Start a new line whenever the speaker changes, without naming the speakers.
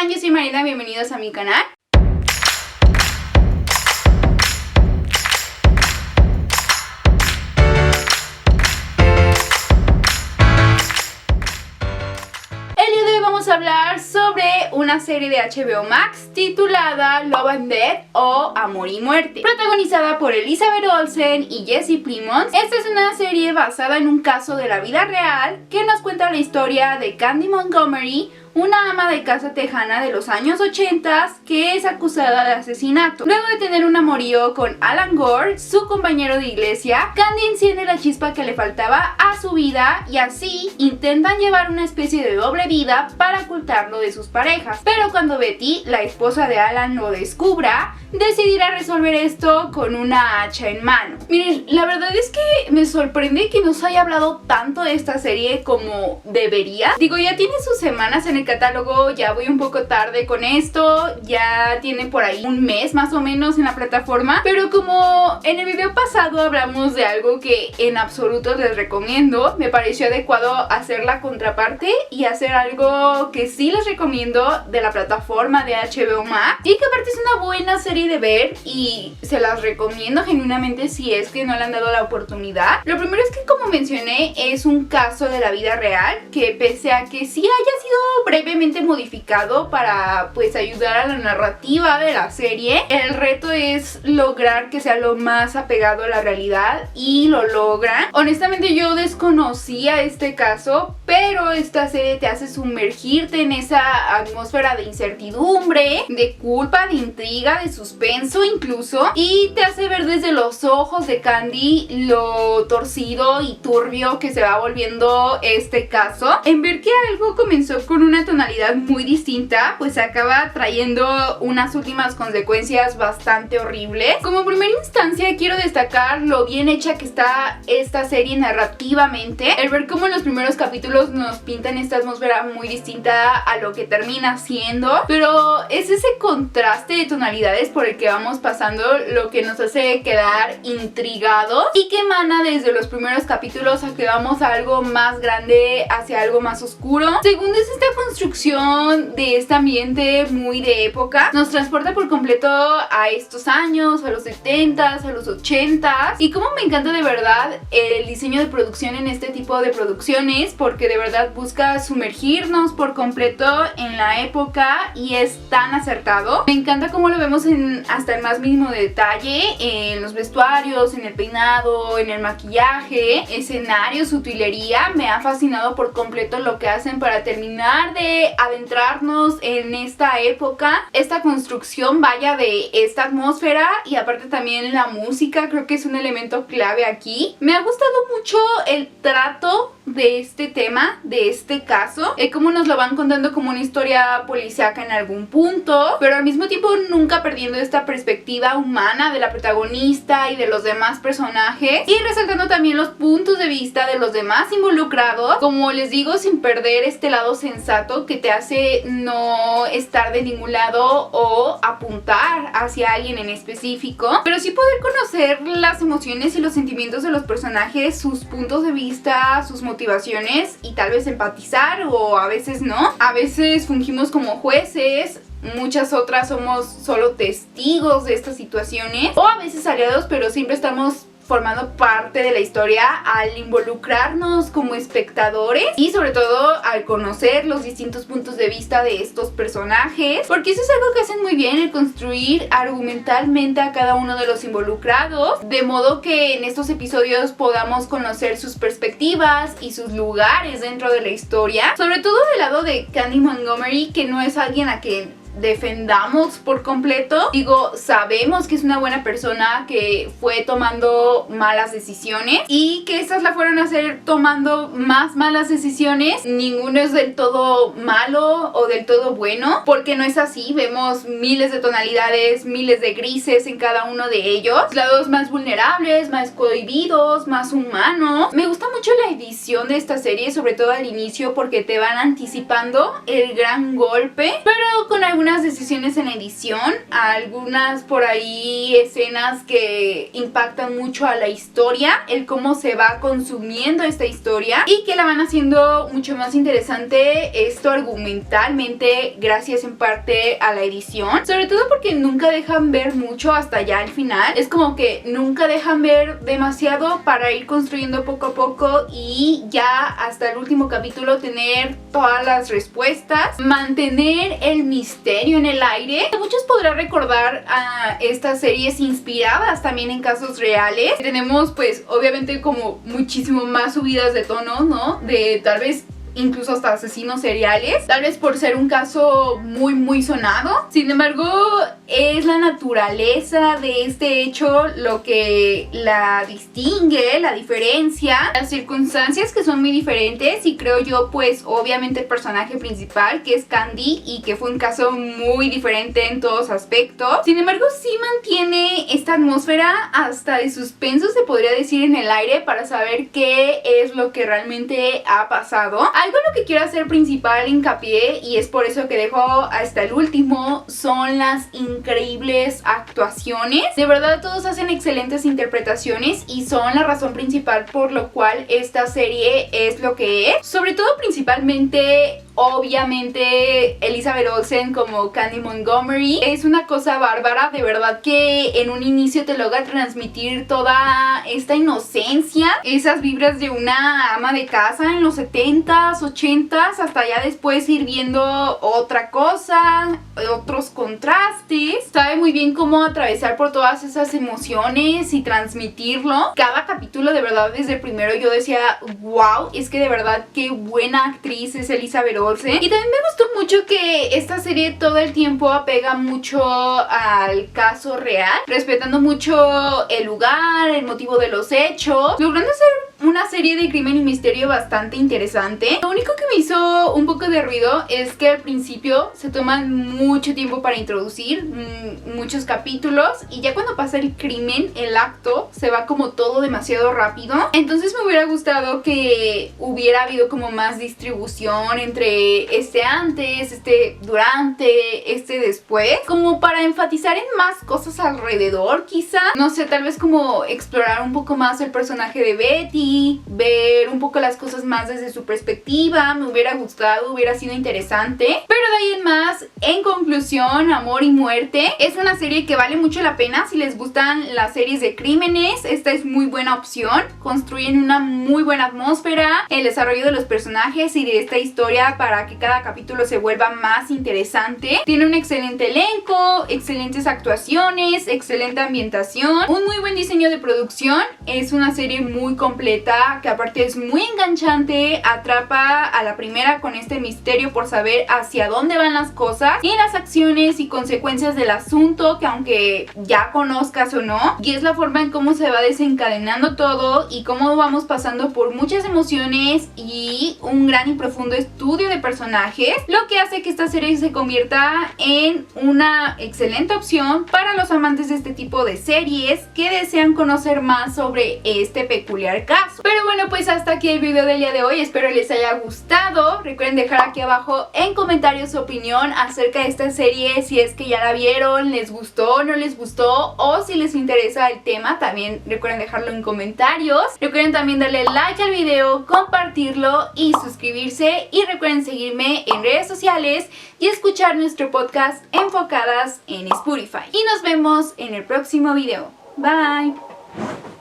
están? Yo soy Marina, bienvenidos a mi canal. El día de hoy vamos a hablar sobre una serie de HBO Max titulada Love and Death o Amor y Muerte, protagonizada por Elizabeth Olsen y Jesse Plemons. Esta es una serie basada en un caso de la vida real que nos cuenta la historia de Candy Montgomery, una ama de casa tejana de los años 80 que es acusada de asesinato. Luego de tener un amorío con Alan Gore, su compañero de iglesia, Candy enciende la chispa que le faltaba a su vida y así intentan llevar una especie de doble vida para ocultarlo de sus parejas. Pero cuando Betty, la esposa de Alan, lo descubra, decidirá resolver esto con una hacha en mano. Miren, la verdad es que me sorprende que no se haya hablado tanto de esta serie como debería. Digo, ya tiene sus semanas en el catálogo, ya voy un poco tarde con esto, ya tiene por ahí un mes más o menos en la plataforma, pero como en el video pasado hablamos de algo que en absoluto les recomiendo, me pareció adecuado hacer la contraparte y hacer algo que sí les recomiendo de la plataforma de HBO Max y que aparte es una buena serie de ver y se las recomiendo genuinamente si es que no le han dado la oportunidad. Lo primero es que, como mencioné, es un caso de la vida real que, pese a que sí haya sido brevemente modificado para pues ayudar a la narrativa de la serie, el reto es lograr que sea lo más apegado a la realidad y lo logran. Honestamente yo desconocía este caso, pero esta serie te hace sumergirte en esa atmósfera de incertidumbre, de culpa, de intriga, de suspenso incluso, y te hace ver desde los ojos de Candy lo torcido y turbio que se va volviendo este caso. En ver que algo comenzó con una tonalidad muy distinta, pues acaba trayendo unas últimas consecuencias bastante horribles. Como primera instancia quiero destacar lo bien hecha que está esta serie narrativamente, el ver cómo en los primeros capítulos nos pintan esta atmósfera muy distinta a lo que termina siendo, pero es ese contraste de tonalidades por el que vamos pasando lo que nos hace quedar intrigados y que emana desde los primeros capítulos a que vamos a algo más grande, hacia algo más oscuro. Segundo es esta construcción de este ambiente muy de época, nos transporta por completo a estos años, a los 70s, a los 80s, y como me encanta de verdad el diseño de producción en este tipo de producciones, porque de verdad busca sumergirnos por completo en la época y es tan acertado. Me encanta cómo lo vemos en hasta el más mínimo detalle, en los vestuarios, en el peinado, en el maquillaje, escenarios, utilería. Me ha fascinado por completo lo que hacen para terminar de adentrarnos en esta época, esta construcción, vaya, de esta atmósfera, y aparte también la música creo que es un elemento clave aquí. Me ha gustado mucho el trato de este tema, de este caso, cómo nos lo van contando como una historia policíaca en algún punto, pero al mismo tiempo nunca perdiendo esta perspectiva humana de la protagonista y de los demás personajes, y resaltando también los puntos de vista de los demás involucrados, como les digo, sin perder este lado sensato que te hace no estar de ningún lado o apuntar hacia alguien en específico, pero sí poder conocer las emociones y los sentimientos de los personajes, sus puntos de vista, sus motivaciones, y tal vez empatizar, o a veces no. A veces fungimos como jueces, muchas otras somos solo testigos de estas situaciones, o a veces aliados, pero siempre estamos formando parte de la historia al involucrarnos como espectadores y sobre todo al conocer los distintos puntos de vista de estos personajes, porque eso es algo que hacen muy bien, el construir argumentalmente a cada uno de los involucrados, de modo que en estos episodios podamos conocer sus perspectivas y sus lugares dentro de la historia, sobre todo del lado de Candy Montgomery, que no es alguien a quien defendamos por completo. Digo, sabemos que es una buena persona que fue tomando malas decisiones y que estas la fueron a hacer tomando más malas decisiones. Ninguno es del todo malo o del todo bueno, porque no es así. Vemos miles de tonalidades, miles de grises en cada uno de ellos, lados más vulnerables, más cohibidos, más humanos. Me gusta mucho la edición de esta serie, sobre todo al inicio, porque te van anticipando el gran golpe, pero con algunas algunas decisiones en la edición, algunas por ahí escenas que impactan mucho a la historia, el cómo se va consumiendo esta historia y que la van haciendo mucho más interesante esto argumentalmente, gracias en parte a la edición, sobre todo porque nunca dejan ver mucho hasta ya el final. Es como que nunca dejan ver demasiado para ir construyendo poco a poco y ya hasta el último capítulo tener todas las respuestas, mantener el misterio en el aire. Muchos podrán recordar a estas series inspiradas también en casos reales. Tenemos pues obviamente como muchísimo más subidas de tono, ¿no? De tal vez incluso hasta asesinos seriales, tal vez por ser un caso muy sonado. Sin embargo, es la naturaleza de este hecho lo que la distingue, la diferencia, las circunstancias que son muy diferentes y creo yo pues obviamente el personaje principal que es Candy y que fue un caso muy diferente en todos aspectos. Sin embargo, sí mantiene esta atmósfera hasta de suspenso, se podría decir, en el aire para saber qué es lo que realmente ha pasado. Algo en lo que quiero hacer principal hincapié, y es por eso que dejo hasta el último, son las increíbles actuaciones. De verdad todos hacen excelentes interpretaciones y son la razón principal por lo cual esta serie es lo que es. Sobre todo principalmente, obviamente, Elizabeth Olsen como Candy Montgomery es una cosa bárbara, de verdad que en un inicio te logra transmitir toda esta inocencia, esas vibras de una ama de casa en los 70s, 80s, hasta ya después ir viendo otra cosa, otros contrastes. Sabe muy bien cómo atravesar por todas esas emociones y transmitirlo. Cada capítulo, de verdad, desde el primero yo decía, wow, es que de verdad qué buena actriz es Elizabeth Olsen. Y también me gustó mucho que esta serie todo el tiempo apega mucho al caso real, respetando mucho el lugar, el motivo de los hechos, logrando hacer una serie de crimen y misterio bastante interesante. Lo único que me hizo un poco de ruido es que al principio se toman mucho tiempo para introducir muchos capítulos y ya cuando pasa el crimen, el acto, se va como todo demasiado rápido. Entonces me hubiera gustado que hubiera habido como más distribución entre este antes, este durante, este después, como para enfatizar en más cosas alrededor quizá. No sé, tal vez como explorar un poco más el personaje de Betty, ver un poco las cosas más desde su perspectiva. Me hubiera gustado, hubiera sido interesante. Pero de ahí en más, en conclusión, Amor y Muerte es una serie que vale mucho la pena. Si les gustan las series de crímenes, esta es muy buena opción. Construyen una muy buena atmósfera, el desarrollo de los personajes y de esta historia para que cada capítulo se vuelva más interesante. Tiene un excelente elenco, excelentes actuaciones, excelente ambientación, un muy buen diseño de producción. Es una serie muy completa que aparte es muy enganchante, atrapa a la primera con este misterio por saber hacia dónde van las cosas y las acciones y consecuencias del asunto, que aunque ya conozcas o no, y es la forma en cómo se va desencadenando todo y cómo vamos pasando por muchas emociones y un gran y profundo estudio de personajes, lo que hace que esta serie se convierta en una excelente opción para los amantes de este tipo de series que desean conocer más sobre este peculiar caso. Pero bueno, pues hasta aquí el video del día de hoy, espero les haya gustado. Recuerden dejar aquí abajo en comentarios su opinión acerca de esta serie, si es que ya la vieron, les gustó, no les gustó, o si les interesa el tema, también recuerden dejarlo en comentarios. Recuerden también darle like al video, compartirlo y suscribirse, y recuerden seguirme en redes sociales y escuchar nuestro podcast Enfocadas en Spotify. Y nos vemos en el próximo video. Bye.